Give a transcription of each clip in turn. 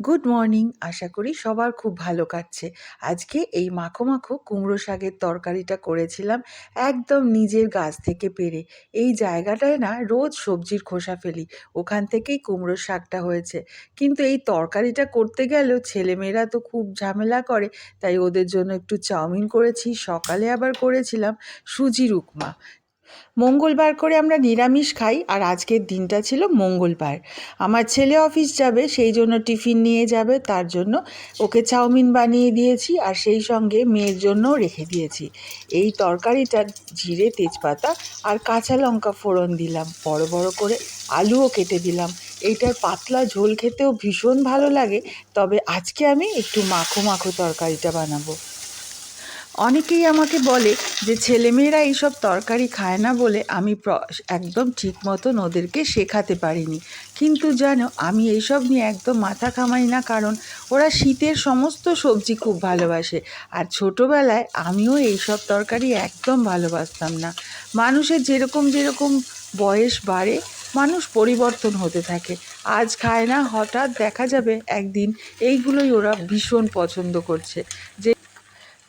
Good morning. আশা করি সবার খুব ভালো কাটছে। আজকে এই মাখো মাখো কুমড়ো শাকের তরকারিটা করেছিলাম একদম নিজের গাছ থেকে পেড়ে। এই জায়গাটায় না রোজ সবজির খোসা ফেলি, ওখান থেকেই কুমড়ো শাকটা হয়েছে। কিন্তু এই তরকারিটা করতে গেলেও ছেলেমেয়েরা তো খুব ঝামেলা করে, তাই ওদের জন্য একটু চাউমিন করেছি, সকালে আবার করেছিলাম সুজির উপমা। মঙ্গলবার করে আমরা নিরামিষ খাই, আর আজকের দিনটা ছিল মঙ্গলবার। আমার ছেলে অফিস যাবে, সেই জন্য টিফিন নিয়ে যাবে, তার জন্য ওকে চাউমিন বানিয়ে দিয়েছি, আর সেই সঙ্গে মেয়ের জন্যও রেখে দিয়েছি। এই তরকারিটা জিরে, তেজপাতা আর কাঁচা লঙ্কা ফোড়ন দিলাম, বড় বড় করে আলুও কেটে দিলাম। এইটার পাতলা ঝোল খেতেও ভীষণ ভালো লাগে। তবে আজকে আমি একটু মাখো মাখো তরকারিটা বানাবো। অনেকেই আমাকে বলে যে ছেলেমেয়েরা এইসব তরকারি খায় না বলে আমি একদম ঠিক মতন ওদেরকে শেখাতে পারিনি। কিন্তু জানো, আমি এইসব নিয়ে একদম মাথা ঘামাই না, কারণ ওরা শীতের সমস্ত সবজি খুব ভালোবাসে। আর ছোটোবেলায় আমিও এইসব তরকারি একদম ভালোবাসতাম না। মানুষের যেরকম যেরকম বয়স বাড়ে, মানুষ পরিবর্তন হতে থাকে। আজ খায় না, হঠাৎ দেখা যাবে একদিন এইগুলোই ওরা ভীষণ পছন্দ করছে। যে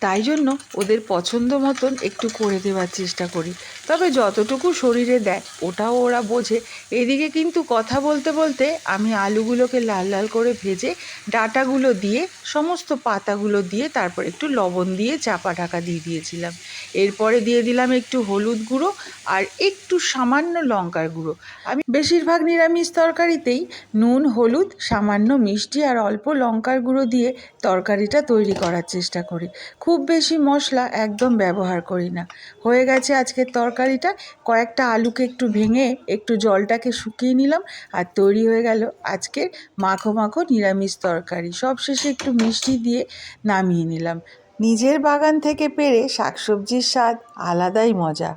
তাই জন্য ওদের পছন্দ মতন একটু করে দেওয়ার চেষ্টা করি। তবে যতটুকু শরীরে দেয় ওটাও ওরা বোঝে। এদিকে কিন্তু কথা বলতে বলতে আমি আলুগুলোকে লাল লাল করে ভেজে ডাঁটাগুলো দিয়ে, সমস্ত পাতাগুলো দিয়ে, তারপর একটু লবণ দিয়ে চাপা ঢাকা দিয়ে দিয়েছিলাম। এরপরে দিয়ে দিলাম একটু হলুদ গুঁড়ো আর একটু সামান্য লঙ্কার গুঁড়ো। আমি বেশিরভাগ নিরামিষ তরকারিতেই নুন, হলুদ, সামান্য মিষ্টি আর অল্প লঙ্কার গুঁড়ো দিয়ে তরকারিটা তৈরি করার চেষ্টা করি। খুব বেশি মশলা একদম ব্যবহার করি না। হয়ে গেছে আজকের তরকারিটা। কয়েকটা আলুকে একটু ভেঙে একটু জলটাকে শুকিয়ে নিলাম, আর তৈরি হয়ে গেল আজকের মাখো মাখো নিরামিষ তরকারি। সবশেষে একটু মিষ্টি দিয়ে নামিয়ে নিলাম। নিজের বাগান থেকে পেড়ে শাকসবজির স্বাদ আলাদাই মজা।